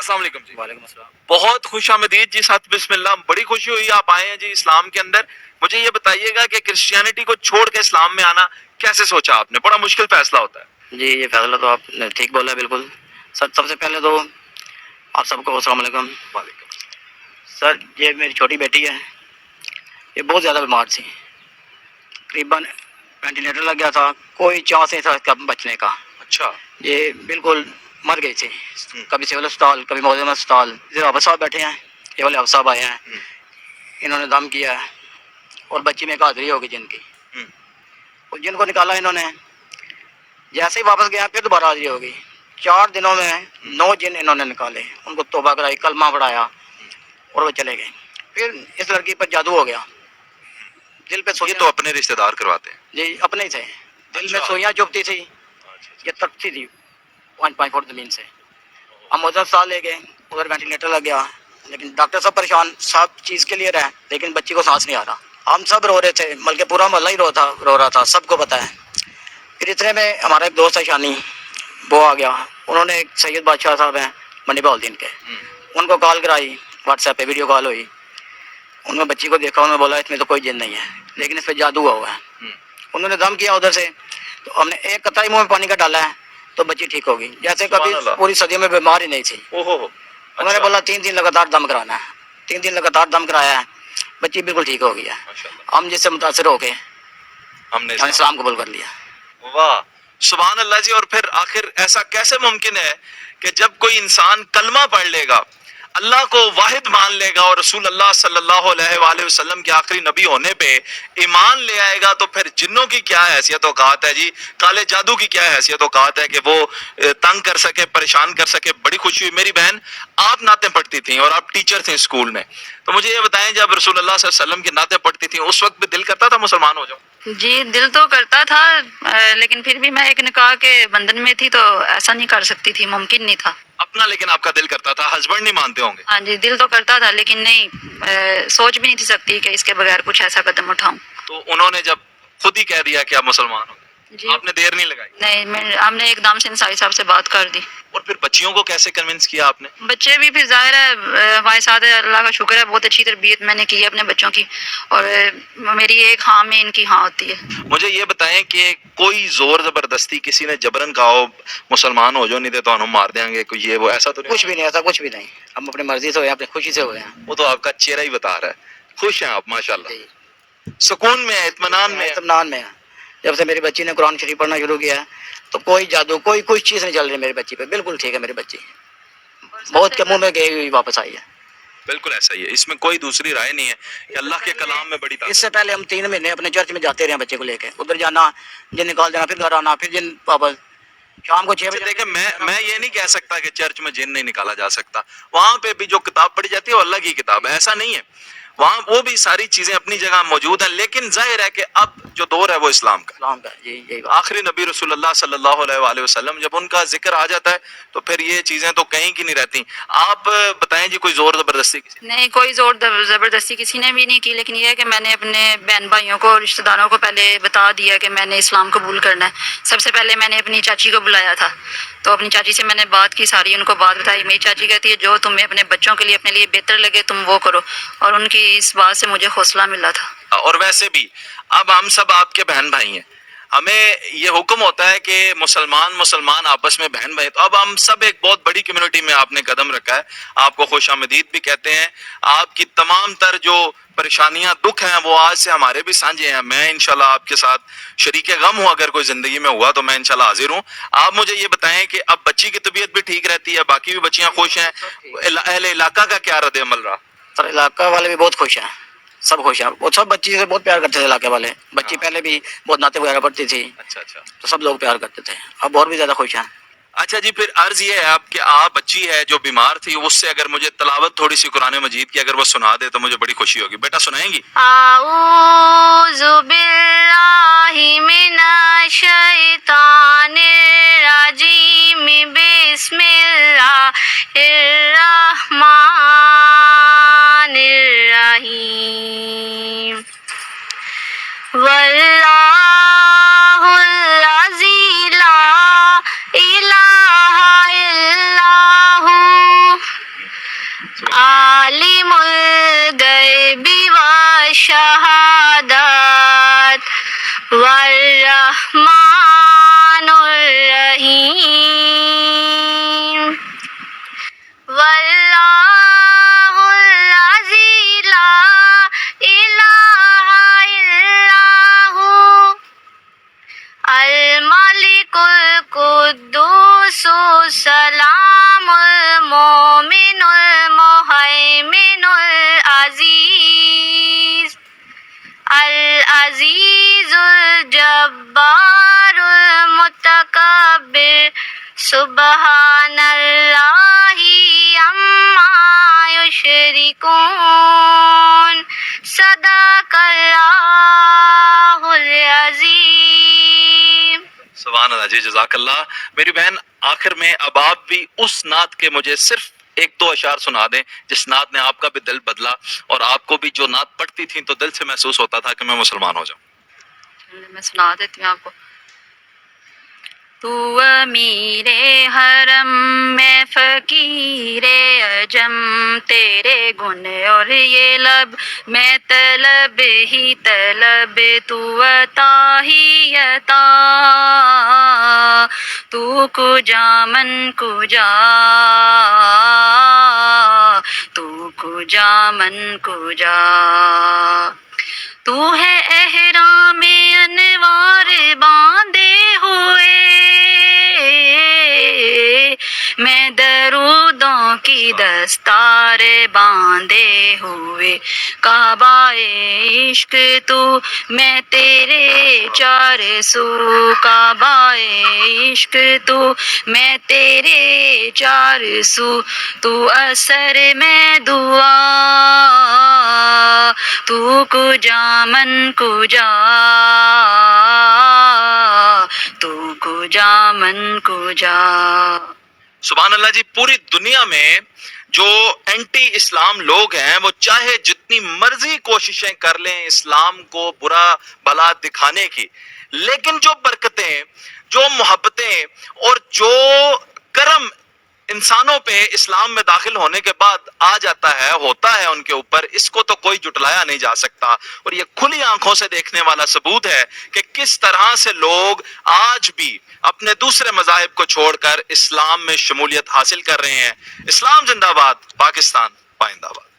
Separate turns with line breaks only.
السلام علیکم جی.
وعلیکم السلام.
بہت خوش آمدید جی ساتھ بسم اللہ. بڑی خوشی ہوئی آپ آئے ہیں جی اسلام کے اندر. مجھے یہ بتائیے گا کہ کرسچینٹی کو چھوڑ کے اسلام میں آنا کیسے سوچا آپ نے؟ بڑا مشکل فیصلہ ہوتا ہے.
جی یہ فیصلہ تو آپ نے ٹھیک بولا ہے بالکل. سب سے پہلے تو آپ سب کو السلام علیکم.
وعلیکم.
سر یہ میری چھوٹی بیٹی ہے, یہ بہت زیادہ بیمار تھی, تقریباً وینٹیلیٹر لگ گیا تھا, کوئی چانس نہیں تھا اس کا بچنے کا.
اچھا.
یہ بالکل مر گئی تھی, کبھی سول اسپتال کبھی معظم اسپتال. افسر صاحب بیٹھے ہیں, یہ والے افسر صاحب آئے ہیں, انہوں نے دم کیا ہے اور بچی میں ایک حاضری ہوگی جن کی, اور جن کو نکالا انہوں نے جیسے ہی واپس گیا پھر دوبارہ حاضری ہوگی. 4 دنوں میں 9 جن انہوں نے نکالے, ان کو توبہ کرائی, کلمہ پڑھایا اور وہ چلے گئے. پھر اس لڑکی پر جادو ہو گیا, دل پہ
یہ
سوئیاں.
تو اپنے رشتہ دار کرواتے ہیں.
جی اپنے ہی تھے, دل میں سوئیاں چبھتی تھی, یہ تڑپتی تھی 5 فٹ زمین سے. ہم معظم اسپتال لے گئے, ادھر وینٹیلیٹر لگ گیا, لیکن ڈاکٹر سب پریشان, سب چیز کے لیے رہے, لیکن بچی کو سانس نہیں آ رہا. ہم سب رو رہے تھے, بلکہ پورا محلہ ہی رو رہا تھا, سب کو پتہ ہے. پھر اتنے میں ہمارا ایک دوست ہے شانی, وہ آ گیا. انہوں نے ایک سید بادشاہ صاحب ہیں منی بہالدین کے, ان کو کال کرائی, واٹس ایپ پہ ویڈیو کال ہوئی. انہوں نے بچی کو دیکھا, انہوں نے بولا اس میں تو کوئی جن نہیں ہے, لیکن اس پہ جادو ہوا ہے. انہوں نے دم کیا ادھر سے, تو ہم نے ایک قطرہ منہ میں پانی کا ڈالا ہے تو بچی ٹھیک ہوگی, جیسے کبھی پوری صدیوں میں بیمار ہی نہیں تھی. انہوں نے بولا 3 دن لگاتار دم کرانا ہے, 3 دن لگاتار دم کرایا ہے, بچی بالکل ٹھیک ہو گئی ہے. ہم جس سے متاثر ہو کے
ہم نے
اسلام قبول کر لیا.
واہ سبحان اللہ جی. اور پھر آخر ایسا کیسے ممکن ہے کہ جب کوئی انسان کلمہ پڑھ لے گا, اللہ کو واحد مان لے گا, اور رسول اللہ صلی اللہ علیہ وآلہ وسلم کے آخری نبی ہونے پہ ایمان لے آئے گا, تو پھر جنوں کی کیا حیثیت اوقات ہے جی, کالے جادو کی کیا حیثیت اوقات ہے کہ وہ تنگ کر سکے, پریشان کر سکے. بڑی خوشی ہوئی. میری بہن آپ نعتیں پڑھتی تھیں اور آپ ٹیچر تھیں اسکول میں, تو مجھے یہ بتائیں جب رسول اللہ صلی اللہ علیہ وسلم کی نعتیں پڑھتی تھیں اس وقت بھی دل کرتا تھا مسلمان ہو جاؤں؟
جی دل تو کرتا تھا, لیکن پھر بھی میں ایک نکاح کے بندھن میں تھی تو ایسا نہیں کر سکتی تھی, ممکن نہیں تھا.
اپنا لیکن آپ کا دل کرتا تھا, ہسبینڈ نہیں مانتے ہوں گے؟
ہاں جی دل تو کرتا تھا, لیکن نہیں سوچ بھی نہیں تھی سکتی کہ اس کے بغیر کچھ ایسا قدم اٹھاؤں.
تو انہوں نے جب خود ہی کہہ دیا کہ آپ مسلمان ہو,
جی
آپ نے دیر نہیں لگائی؟
نہیں, ہم نے ایک دم سے انصاری صاحب سے بات کر دی.
اور پھر بچیوں کو کیسے کنونس کیا آپ نے؟
بچے بھی پھر ظاہر ہے ہمارے ساتھ ہے, اللہ کا شکر ہے, بہت اچھی تربیت میں نے کی ہے اپنے بچوں کی, اور میری ایک ہاں میں ان کی ہاں ہوتی ہے.
مجھے یہ بتائیں کہ کوئی زور زبردستی کسی نے جبرن کہا ہو مسلمان ہو جو, نہیں تو ہم مار دیں گے, کوئی یہ وہ ایسا تو نہیں؟
کچھ بھی نہیں, ایسا کچھ بھی نہیں. ہم اپنی مرضی سے ہوئے ہیں, اپنی خوشی سے ہوئے ہیں.
وہ تو آپ کا چہرہ ہی بتا رہا ہے. خوش ہیں آپ ماشاءاللہ, سکون میں, اطمینان میں.
اطمینان میں. جب سے میری بچی نے قرآن شریف پڑھنا شروع کیا ہے تو کوئی جادو کوئی کچھ چیز نہیں چل رہی میری بچی پہ, بالکل ٹھیک ہے میری بچی, بہت کے منہ میں گئی ہوئی واپس آئی ہے.
بالکل ایسا ہی ہے, اس میں کوئی دوسری رائے نہیں ہے کہ اللہ کے کلام میں بڑی
اس سے پہلے ہم 3 مہینے اپنے چرچ میں جاتے رہے بچے کو لے کے, ادھر جانا, جن نکال دینا, پھر گھر آنا, پھر جن واپس. شام کو 6 بجے.
دیکھیں میں یہ نہیں کہہ سکتا کہ چرچ میں جن نہیں نکالا جا سکتا, وہاں پہ بھی جو کتاب پڑھی جاتی ہے وہ اللہ کی کتاب ہے, ایسا نہیں ہے. وہاں وہ بھی ساری چیزیں اپنی جگہ موجود ہیں, لیکن ظاہر ہے کہ اب جو دور ہے وہ اسلام کا.
اسلام کا یہی بات.
آخری نبی رسول اللہ صلی اللہ علیہ وآلہ وسلم, جب ان کا ذکر آ جاتا ہے تو پھر یہ چیزیں تو کہیں کی نہیں رہتی. آپ بتائیں جی, کوئی زور زبردستی کسی؟
نہیں کوئی زور زبردستی کسی نے بھی نہیں کی, لیکن یہ ہے کہ میں نے اپنے بہن بھائیوں کو, رشتہ داروں کو پہلے بتا دیا کہ میں نے اسلام قبول کرنا ہے. سب سے پہلے میں نے اپنی چاچی کو بلایا تھا, تو اپنی چاچی سے میں نے بات کی, ساری ان کو بات بتائی. میری چاچی کہتی ہے جو تمہیں اپنے بچوں کے لیے, اپنے لیے بہتر لگے تم وہ کرو, اور ان کی اس بات سے مجھے حوصلہ ملا تھا.
اور ویسے بھی اب ہم سب آپ کے بہن بھائی ہیں, ہمیں یہ حکم ہوتا ہے کہ مسلمان آپس میں بہن بھائی, تو اب ہم سب ایک بہت بڑی کمیونٹی میں آپ نے قدم رکھا ہے. آپ کو خوش آمدید بھی کہتے ہیں. آپ کی تمام تر جو پریشانیاں, دکھ ہیں, وہ آج سے ہمارے بھی سانجھے ہیں. میں انشاءاللہ آپ کے ساتھ شریک غم ہوں, اگر کوئی زندگی میں ہوا تو میں انشاءاللہ حاضر ہوں. آپ مجھے یہ بتائیں کہ اب بچی کی طبیعت بھی ٹھیک رہتی ہے, باقی بھی بچیاں خوش ہیں, اہل علاقہ کا کیا رد عمل رہا؟
سر علاقہ والے بھی بہت خوش ہیں, سب خوش ہیں, وہ سب بچی سے بہت پیار کرتے تھے علاقے والے. بچی پہلے بھی بہت نعتیں وغیرہ پڑھتی تھی,
اچھا اچھا,
تو سب لوگ پیار کرتے تھے. اب اور بھی زیادہ خوش ہیں.
اچھا جی, پھر عرض یہ ہے آپ کہ آپ بچی ہے جو بیمار تھی, اس سے اگر مجھے تلاوت تھوڑی سی قرآن مجید کی اگر وہ سنا دے تو مجھے بڑی خوشی ہوگی. بیٹا سنائیں گی؟
اعوذ باللہ من الشیطان الرجیم, بسم اللہ الرحمن الرحیم. واللہ الذی لا الہ الا ہو عالم الغیب والشہادات والرحمن الرحیم واللہ الذی لا الہ الا ہو الملک القدوس السلام المؤمن المہیمن العزیز الجبار المتکبر سبحان اللہ عما یشرکون صدق اللہ العظیم.
سبحان اللہ جی، جزاک اللہ. میری بہن آخر میں اب آپ بھی اس نعت کے مجھے صرف ایک دو اشعار سنا دیں جس نعت نے آپ کا بھی دل بدلا اور آپ کو بھی جو نعت پڑھتی تھی تو دل سے محسوس ہوتا تھا کہ میں مسلمان ہو جاؤں.
میں سنا دیتی ہوں آپ کو. تو امیر حرم میں فقیر عجم، تیرے گن اور یہ لب میں طلب ہی طلب، تو عطا ہی عطا، تو کجا من کجا، تو کجا من کجا. تو ہے احرام انوار باندھے ہوئے، میں درودوں کی دستار باندھے ہوئے. کعبہ عشق تو میں تیرے چار سو، کعبہ عشق تو میں تیرے چار سو. تو اثر میں دعا، تو کجا من کجا، تو کجا من کجا.
سبحان اللہ جی. پوری دنیا میں جو اینٹی اسلام لوگ ہیں وہ چاہے جتنی مرضی کوششیں کر لیں اسلام کو برا بلا دکھانے کی، لیکن جو برکتیں، جو محبتیں اور جو کرم انسانوں پہ اسلام میں داخل ہونے کے بعد آ جاتا ہے، ہوتا ہے ان کے اوپر، اس کو تو کوئی جھٹلایا نہیں جا سکتا. اور یہ کھلی آنکھوں سے دیکھنے والا ثبوت ہے کہ کس طرح سے لوگ آج بھی اپنے دوسرے مذاہب کو چھوڑ کر اسلام میں شمولیت حاصل کر رہے ہیں. اسلام زندہ باد، پاکستان پائندہ باد.